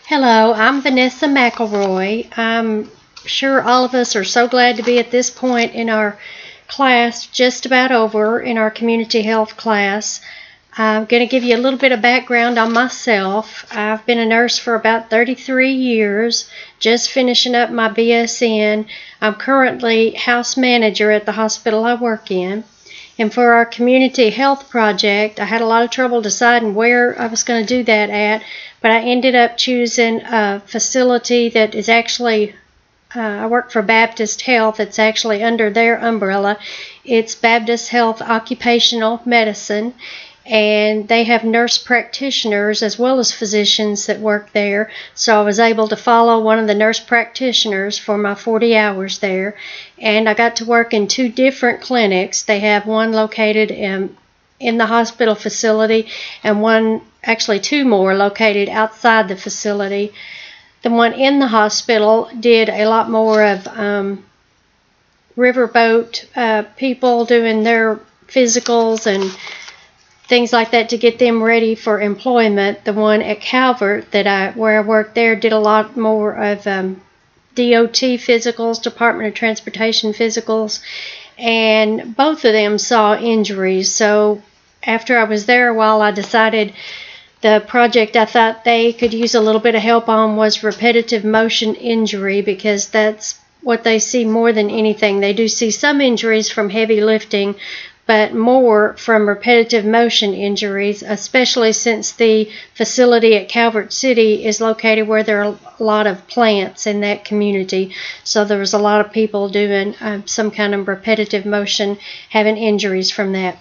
Hello, I'm Vanessa McElroy. I'm sure all of us are so glad to be at this point in our class, just about over in our community health class. I'm going to give you a little bit of background on myself. I've been a nurse for about 33 years, just finishing up my BSN. I'm currently house manager at the hospital I work in. And for our community health project, I had a lot of trouble deciding where I was going to do that at, but I ended up choosing a facility that is actually, I work for Baptist Health. It's actually under their umbrella. It's Baptist Health Occupational Medicine, and they have nurse practitioners as well as physicians that work there. So I was able to follow one of the nurse practitioners for my 40 hours there, and I got to work in two different clinics. They have one located in the hospital facility and one, actually two more, located outside the facility. The one in the hospital did a lot more of riverboat people doing their physicals and things like that to get them ready for employment. The one at Calvert where I worked there did a lot more of DOT physicals, Department of Transportation physicals, and both of them saw injuries. So after I was there a while, I decided the project I thought they could use a little bit of help on was repetitive motion injury, because that's what they see more than anything. They do see some injuries from heavy lifting, but more from repetitive motion injuries, especially since the facility at Calvert City is located where there are a lot of plants in that community. So there was a lot of people doing some kind of repetitive motion, having injuries from that.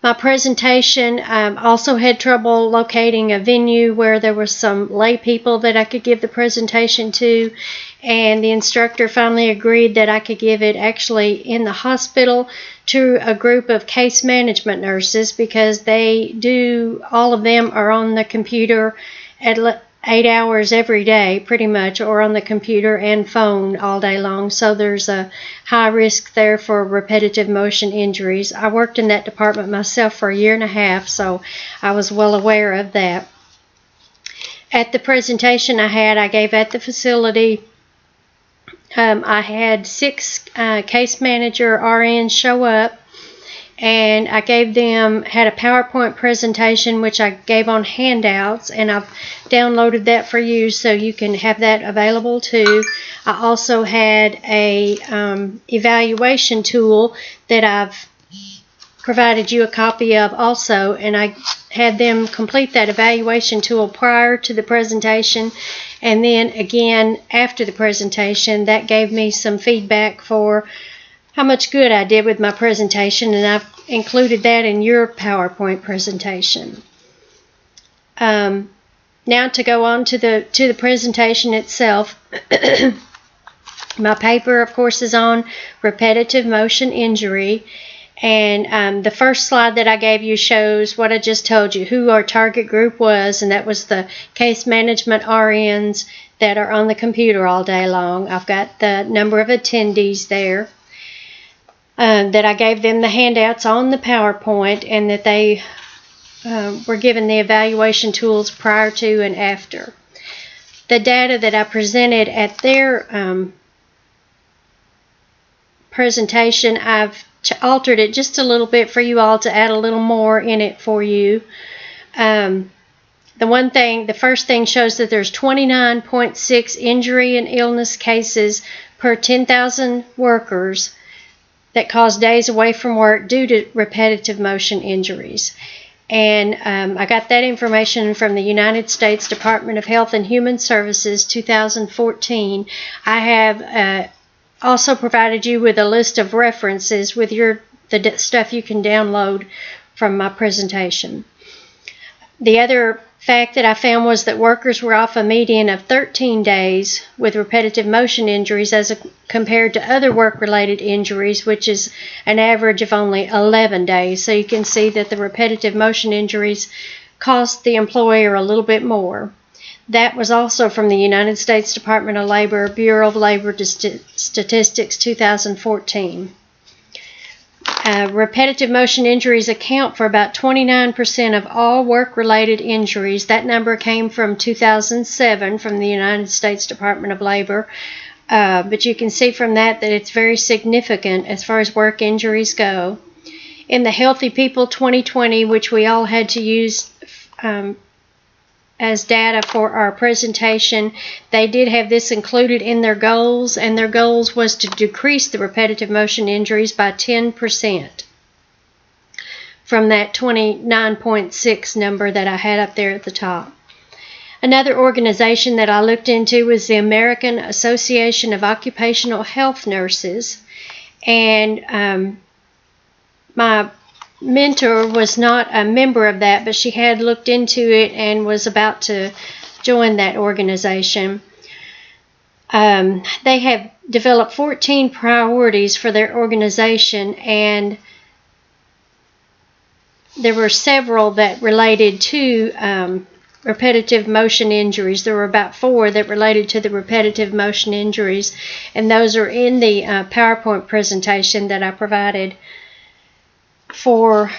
My presentation also had trouble locating a venue where there were some lay people that I could give the presentation to, and the instructor finally agreed that I could give it actually in the hospital to a group of case management nurses, because all of them are on the computer at 8 hours every day pretty much, or on the computer and phone all day long. So there's a high risk there for repetitive motion injuries. I worked in that department myself for a year and a half, so I was well aware of that. At the presentation I gave at the facility, I had 6 case manager RNs show up, and I had a PowerPoint presentation which I gave on handouts, and I've downloaded that for you so you can have that available too. I also had a evaluation tool that I've provided you a copy of also, and I had them complete that evaluation tool prior to the presentation, and then again after the presentation. That gave me some feedback for how much good I did with my presentation, and I've included that in your PowerPoint presentation. Now to go on to the presentation itself. My paper, of course, is on repetitive motion injury, and the first slide that I gave you shows what I just told you, who our target group was, and that was the case management RNs that are on the computer all day long. I've got the number of attendees there. That I gave them the handouts on the PowerPoint, and that they were given the evaluation tools prior to and after. The data that I presented at their presentation, I've altered it just a little bit for you all to add a little more in it for you. The first thing shows that there's 29.6 injury and illness cases per 10,000 workers that cause days away from work due to repetitive motion injuries. And I got that information from the United States Department of Health and Human Services 2014. I have also provided you with a list of references with the stuff you can download from my presentation. The other fact that I found was that workers were off a median of 13 days with repetitive motion injuries as compared to other work-related injuries, which is an average of only 11 days. So you can see that the repetitive motion injuries cost the employer a little bit more. That was also from the United States Department of Labor, Bureau of Labor Statistics 2014. Repetitive motion injuries account for about 29% of all work-related injuries. That number came from 2007 from the United States Department of Labor. But you can see from that it's very significant as far as work injuries go. In the Healthy People 2020, which we all had to use as data for our presentation, they did have this included in their goals, and their goals was to decrease the repetitive motion injuries by 10% from that 29.6 number that I had up there at the top. Another organization that I looked into was the American Association of Occupational Health Nurses, and my mentor was not a member of that, but she had looked into it and was about to join that organization. They have developed 14 priorities for their organization, and there were several that related to repetitive motion injuries. There were about 4 that related to the repetitive motion injuries, and those are in the PowerPoint presentation that I provided for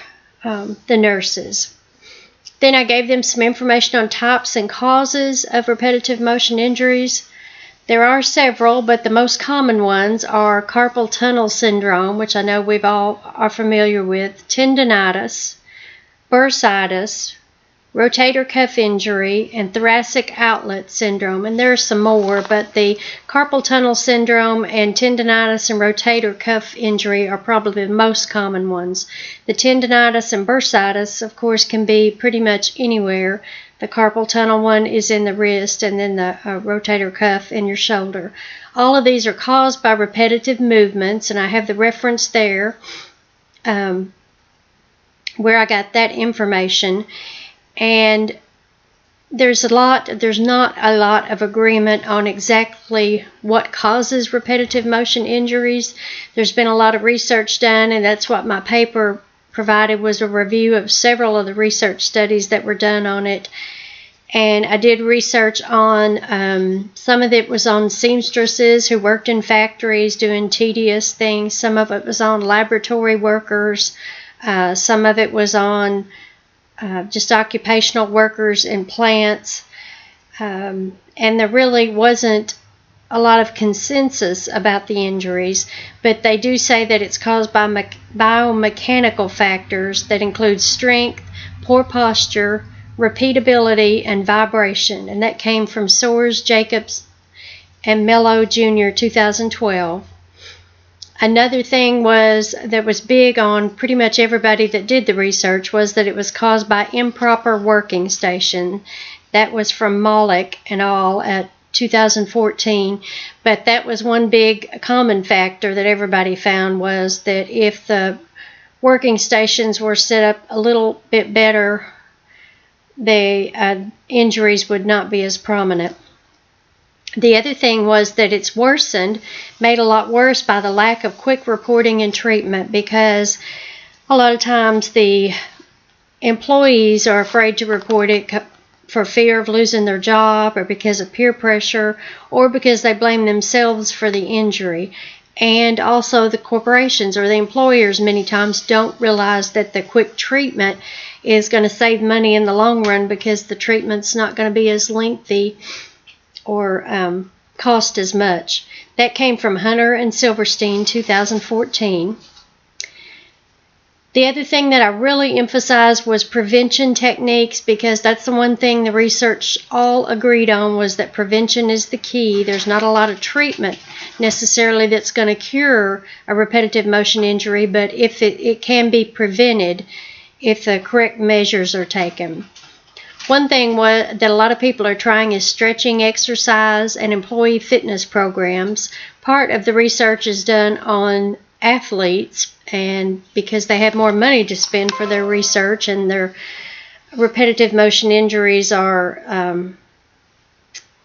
the nurses. Then I gave them some information on types and causes of repetitive motion injuries. There are several, but the most common ones are carpal tunnel syndrome, which I know we've all are familiar with, tendinitis, bursitis, rotator cuff injury, and thoracic outlet syndrome. And there are some more, but the carpal tunnel syndrome and tendinitis and rotator cuff injury are probably the most common ones. The tendinitis and bursitis, of course, can be pretty much anywhere. The carpal tunnel one is in the wrist, and then the rotator cuff in your shoulder. All of these are caused by repetitive movements, and I have the reference there where I got that information. And there's not a lot of agreement on exactly what causes repetitive motion injuries. There's been a lot of research done, and that's what my paper provided, was a review of several of the research studies that were done on it. And I did research on, some of it was on seamstresses who worked in factories doing tedious things. Some of it was on laboratory workers. Some of it was on just occupational workers in plants, and there really wasn't a lot of consensus about the injuries, but they do say that it's caused by biomechanical factors that include strength, poor posture, repeatability, and vibration, and that came from Soares, Jacobs, and Mello Jr. 2012. Another thing that was big on pretty much everybody that did the research was that it was caused by improper working station. That was from Molick and all at 2014. But that was one big common factor that everybody found, was that if the working stations were set up a little bit better, the injuries would not be as prominent. The other thing was that it's made a lot worse by the lack of quick reporting and treatment, because a lot of times the employees are afraid to report it for fear of losing their job, or because of peer pressure, or because they blame themselves for the injury. And also the corporations or the employers many times don't realize that the quick treatment is going to save money in the long run, because the treatment's not going to be as lengthy or cost as much. That came from Hunter and Silverstein, 2014. The other thing that I really emphasized was prevention techniques, because that's the one thing the research all agreed on, was that prevention is the key. There's not a lot of treatment necessarily that's going to cure a repetitive motion injury, but if it can be prevented if the correct measures are taken. One thing that a lot of people are trying is stretching exercise and employee fitness programs. Part of the research is done on athletes, and because they have more money to spend for their research, and their repetitive motion injuries are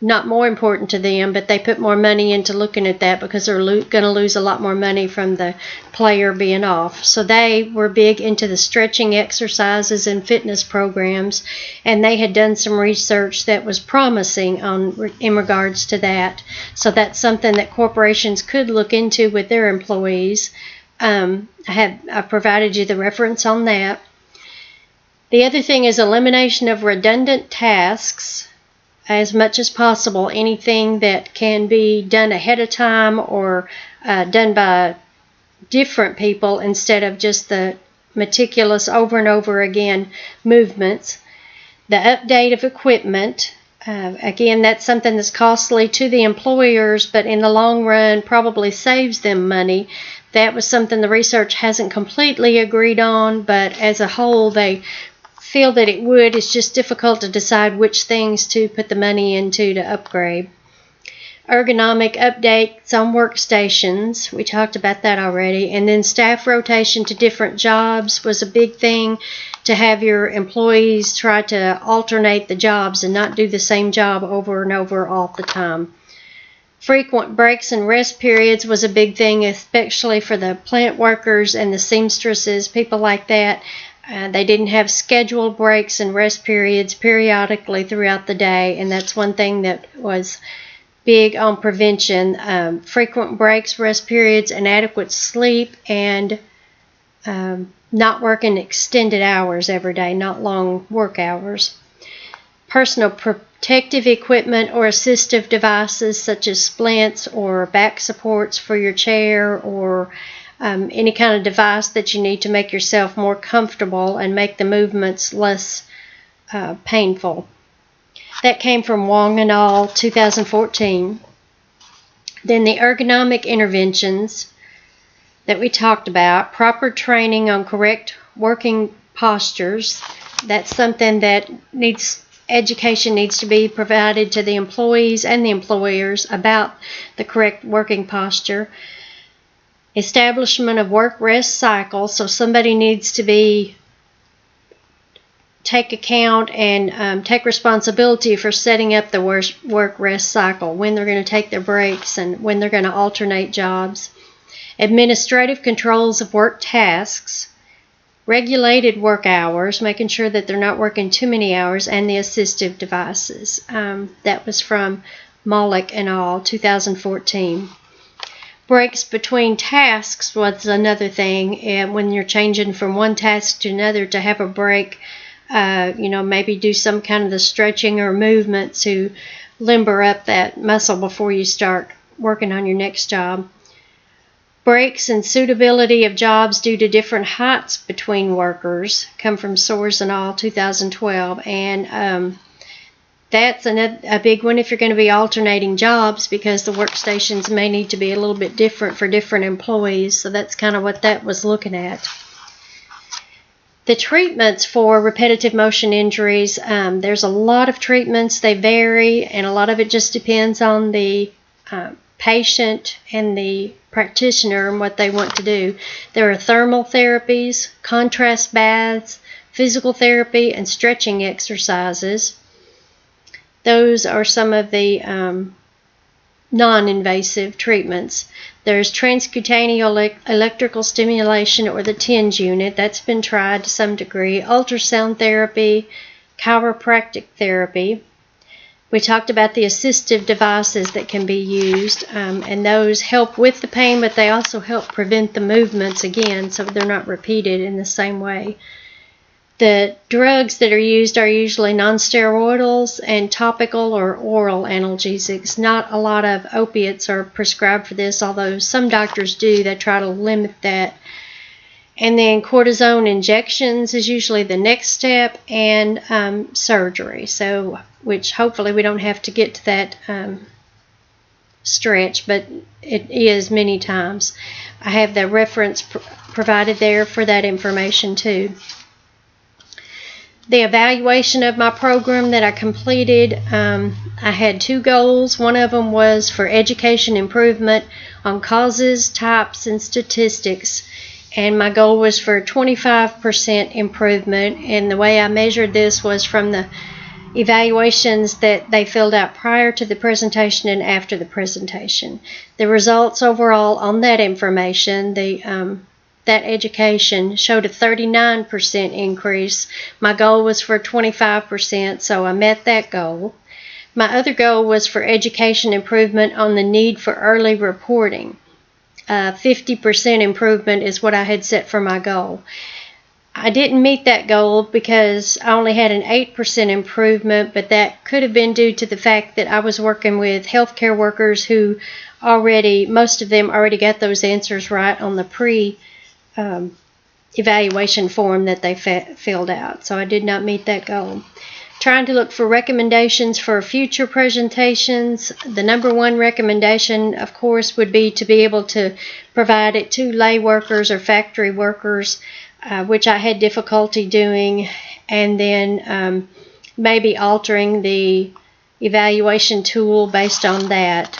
not more important to them, but they put more money into looking at that because they're going to lose a lot more money from the player being off. So they were big into the stretching exercises and fitness programs, and they had done some research that was promising in regards to that. So that's something that corporations could look into with their employees. I provided you the reference on that. The other thing is elimination of redundant tasks as much as possible. Anything that can be done ahead of time or done by different people instead of just the meticulous over and over again movements. The update of equipment. Again, that's something that's costly to the employers, but in the long run probably saves them money. That was something the research hasn't completely agreed on, but as a whole they feel that it would. It's just difficult to decide which things to put the money into to upgrade. Ergonomic updates on workstations. We talked about that already. And then staff rotation to different jobs was a big thing, to have your employees try to alternate the jobs and not do the same job over and over all the time. Frequent breaks and rest periods was a big thing, especially for the plant workers and the seamstresses, people like that. They didn't have scheduled breaks and rest periods periodically throughout the day, and that's one thing that was big on prevention. Frequent breaks, rest periods, and adequate sleep, and not working extended hours every day, not long work hours. Personal protective equipment or assistive devices such as splints or back supports for your chair, or any kind of device that you need to make yourself more comfortable and make the movements less painful. That came from Wong et al. 2014. Then the ergonomic interventions that we talked about, proper training on correct working postures. That's something that education needs to be provided to the employees and the employers about the correct working posture. Establishment of work-rest cycles, so somebody needs to take account and take responsibility for setting up the work-rest cycle, when they're going to take their breaks and when they're going to alternate jobs. Administrative controls of work tasks, regulated work hours, making sure that they're not working too many hours, and the assistive devices. That was from Malik et al. 2014. Breaks between tasks was another thing, and when you're changing from one task to another, to have a break, maybe do some kind of the stretching or movement to limber up that muscle before you start working on your next job. Breaks and suitability of jobs due to different heights between workers come from Soares et al. 2012, and that's a big one if you're going to be alternating jobs, because the workstations may need to be a little bit different for different employees. So that's kind of what that was looking at. The treatments for repetitive motion injuries, there's a lot of treatments. They vary, and a lot of it just depends on the patient and the practitioner and what they want to do. There are thermal therapies, contrast baths, physical therapy, and stretching exercises. Those are some of the non-invasive treatments. There's transcutaneous electrical stimulation, or the TENS unit. That's been tried to some degree. Ultrasound therapy, chiropractic therapy. We talked about the assistive devices that can be used, and those help with the pain, but they also help prevent the movements again, so they're not repeated in the same way. The drugs that are used are usually non-steroidals and topical or oral analgesics. Not a lot of opiates are prescribed for this, although some doctors do. They try to limit that. And then cortisone injections is usually the next step, and surgery. So, which hopefully we don't have to get to that stretch, but it is many times. I have the reference provided there for that information too. The evaluation of my program that I completed, I had two goals. One of them was for education improvement on causes, types, and statistics. And my goal was for 25% improvement. And the way I measured this was from the evaluations that they filled out prior to the presentation and after the presentation. The results overall on that information, that education, showed a 39% increase. My goal was for 25%, so I met that goal. My other goal was for education improvement on the need for early reporting. 50% improvement is what I had set for my goal. I didn't meet that goal because I only had an 8% improvement, but that could have been due to the fact that I was working with healthcare workers who most of them already got those answers right on the evaluation form that they filled out. So I did not meet that goal. Trying to look for recommendations for future presentations. The number one recommendation, of course, would be to be able to provide it to lay workers or factory workers, which I had difficulty doing, and then maybe altering the evaluation tool based on that.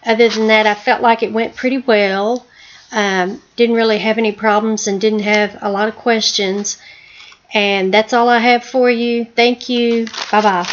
Other than that, I felt like it went pretty well. Didn't really have any problems and didn't have a lot of questions. And that's all I have for you. Thank you. Bye-bye.